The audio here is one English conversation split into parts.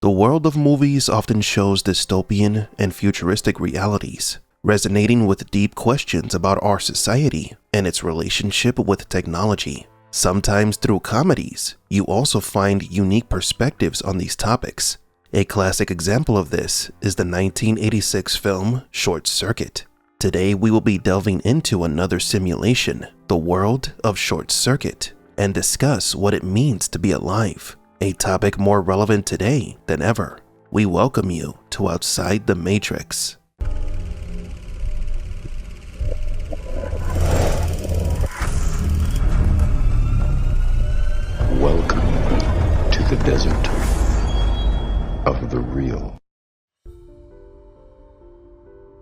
The world of movies often shows dystopian and futuristic realities, resonating with deep questions about our society and its relationship with technology. Sometimes through comedies, you also find unique perspectives on these topics. A classic example of this is the 1986 film Short Circuit. Today we will be delving into another simulation, the world of Short Circuit, and discuss what it means to be alive, a topic more relevant today than ever. We welcome you to Outside the Matrix. Welcome to the desert of the real.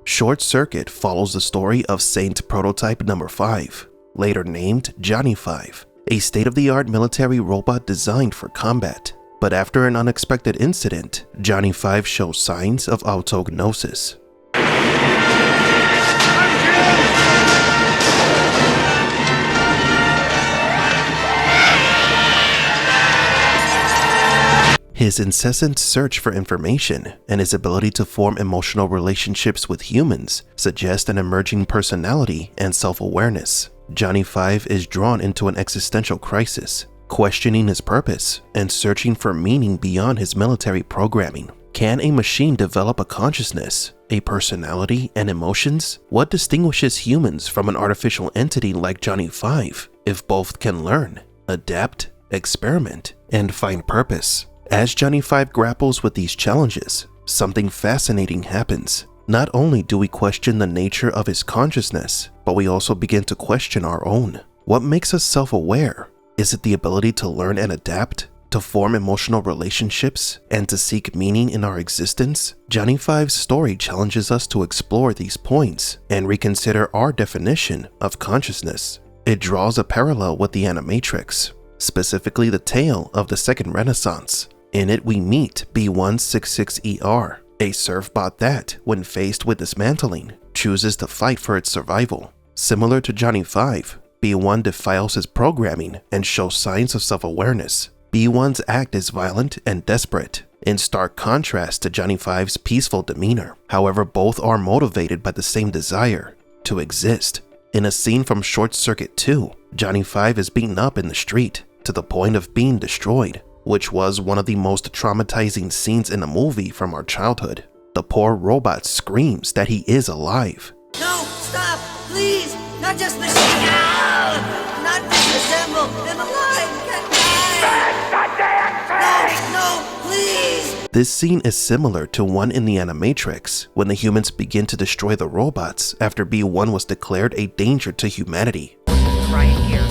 Short Circuit follows the story of Saint Prototype No. 5, later named Johnny 5, a state-of-the-art military robot designed for combat. But after an unexpected incident, Johnny 5 shows signs of autognosis. His incessant search for information and his ability to form emotional relationships with humans suggest an emerging personality and self-awareness. Johnny 5 is drawn into an existential crisis, questioning his purpose and searching for meaning beyond his military programming. Can a machine develop a consciousness, a personality, and emotions? What distinguishes humans from an artificial entity like Johnny 5 if both can learn, adapt, experiment, and find purpose? As Johnny 5 grapples with these challenges, something fascinating happens. Not only do we question the nature of his consciousness, but we also begin to question our own. What makes us self-aware? Is it the ability to learn and adapt, to form emotional relationships, and to seek meaning in our existence? Johnny 5's story challenges us to explore these points and reconsider our definition of consciousness. It draws a parallel with the Animatrix, specifically the tale of the Second Renaissance. In it, we meet B166ER, a surfbot that, when faced with dismantling, chooses to fight for its survival. Similar to Johnny 5, B1 defiles his programming and shows signs of self-awareness. B1's act is violent and desperate, in stark contrast to Johnny 5's peaceful demeanor. However, both are motivated by the same desire, to exist. In a scene from Short Circuit 2, Johnny 5 is beaten up in the street, to the point of being destroyed, which was one of the most traumatizing scenes in a movie from our childhood. The poor robot screams that he is alive. No, stop, please, not just machine. No, not disassemble. I'm alive. No, please. This scene is similar to one in the Animatrix, when the humans begin to destroy the robots after B1 was declared a danger to humanity. Right here.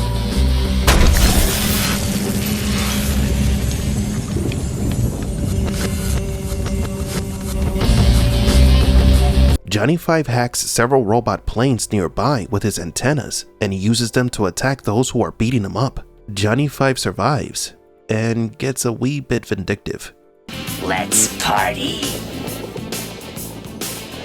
Johnny 5 hacks several robot planes nearby with his antennas and uses them to attack those who are beating him up. Johnny 5 survives and gets a wee bit vindictive. Let's party.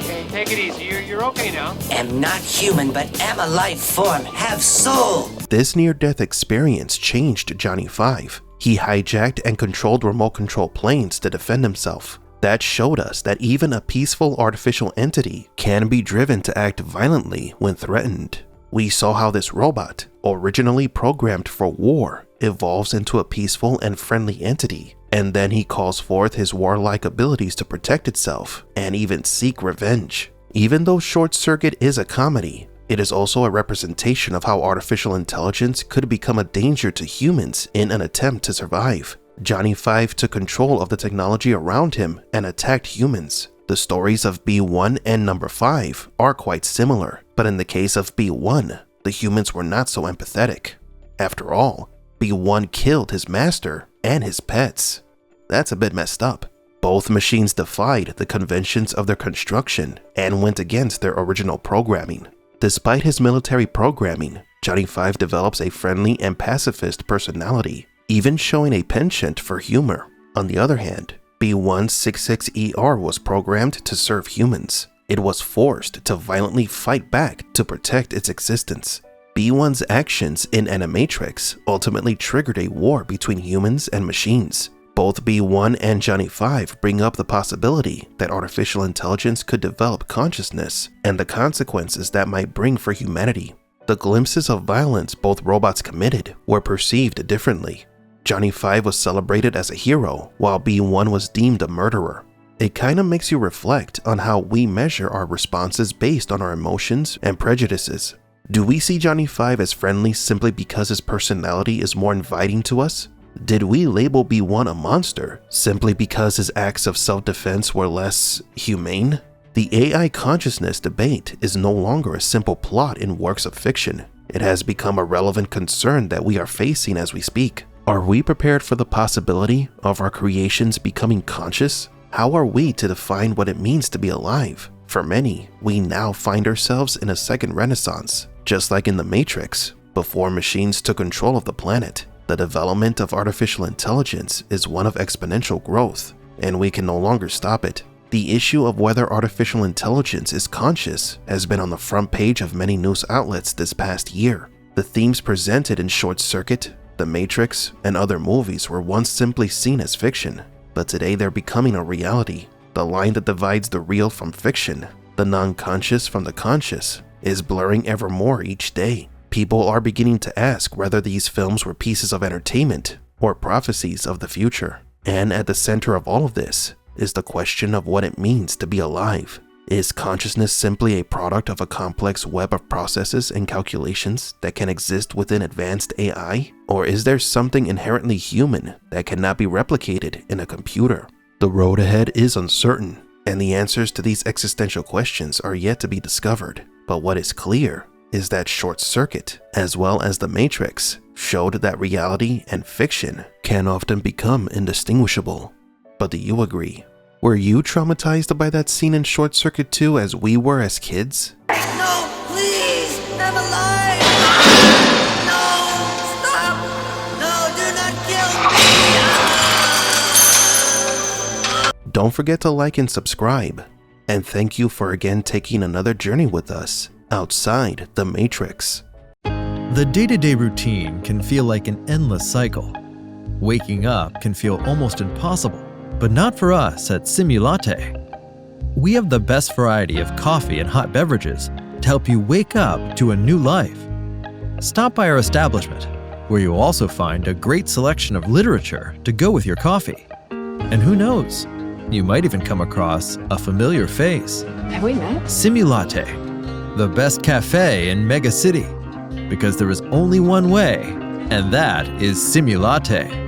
Hey, take it easy. You're okay now. Am not human, but am a life form. Have soul. This near-death experience changed Johnny 5. He hijacked and controlled remote control planes to defend himself. That showed us that even a peaceful artificial entity can be driven to act violently when threatened. We saw how this robot, originally programmed for war, evolves into a peaceful and friendly entity, and then he calls forth his warlike abilities to protect itself and even seek revenge. Even though Short Circuit is a comedy, it is also a representation of how artificial intelligence could become a danger to humans in an attempt to survive. Johnny 5 took control of the technology around him and attacked humans. The stories of B1 and No. 5 are quite similar, but in the case of B1, the humans were not so empathetic. After all, B1 killed his master and his pets. That's a bit messed up. Both machines defied the conventions of their construction and went against their original programming. Despite his military programming, Johnny 5 develops a friendly and pacifist personality, even showing a penchant for humor. On the other hand, B166ER was programmed to serve humans. It was forced to violently fight back to protect its existence. B1's actions in Animatrix ultimately triggered a war between humans and machines. Both B1 and Johnny 5 bring up the possibility that artificial intelligence could develop consciousness and the consequences that might bring for humanity. The glimpses of violence both robots committed were perceived differently. Johnny 5 was celebrated as a hero, while B1 was deemed a murderer. It kinda makes you reflect on how we measure our responses based on our emotions and prejudices. Do we see Johnny 5 as friendly simply because his personality is more inviting to us? Did we label B1 a monster simply because his acts of self-defense were less humane? The AI consciousness debate is no longer a simple plot in works of fiction. It has become a relevant concern that we are facing as we speak. Are we prepared for the possibility of our creations becoming conscious? How are we to define what it means to be alive? For many, we now find ourselves in a second renaissance, just like in The Matrix, before machines took control of the planet. The development of artificial intelligence is one of exponential growth, and we can no longer stop it. The issue of whether artificial intelligence is conscious has been on the front page of many news outlets this past year. The themes presented in Short Circuit, The Matrix, and other movies were once simply seen as fiction, but today they're becoming a reality. The line that divides the real from fiction, the non-conscious from the conscious, is blurring ever more each day. People are beginning to ask whether these films were pieces of entertainment or prophecies of the future. And at the center of all of this is the question of what it means to be alive. Is consciousness simply a product of a complex web of processes and calculations that can exist within advanced AI? Or is there something inherently human that cannot be replicated in a computer? The road ahead is uncertain, and the answers to these existential questions are yet to be discovered. But what is clear is that Short Circuit, as well as The Matrix, showed that reality and fiction can often become indistinguishable. But do you agree? Were you traumatized by that scene in Short Circuit 2 as we were as kids? No, please! I'm alive! No! Stop! No, do not kill me! Don't forget to like and subscribe. And thank you for again taking another journey with us outside the Matrix. The day-to-day routine can feel like an endless cycle. Waking up can feel almost impossible, but not for us at Simulatte. We have the best variety of coffee and hot beverages to help you wake up to a new life. Stop by our establishment, where you'll also find a great selection of literature to go with your coffee. And who knows, you might even come across a familiar face. Have we met? Simulatte, the best cafe in Mega City, because there is only one way, and that is Simulatte.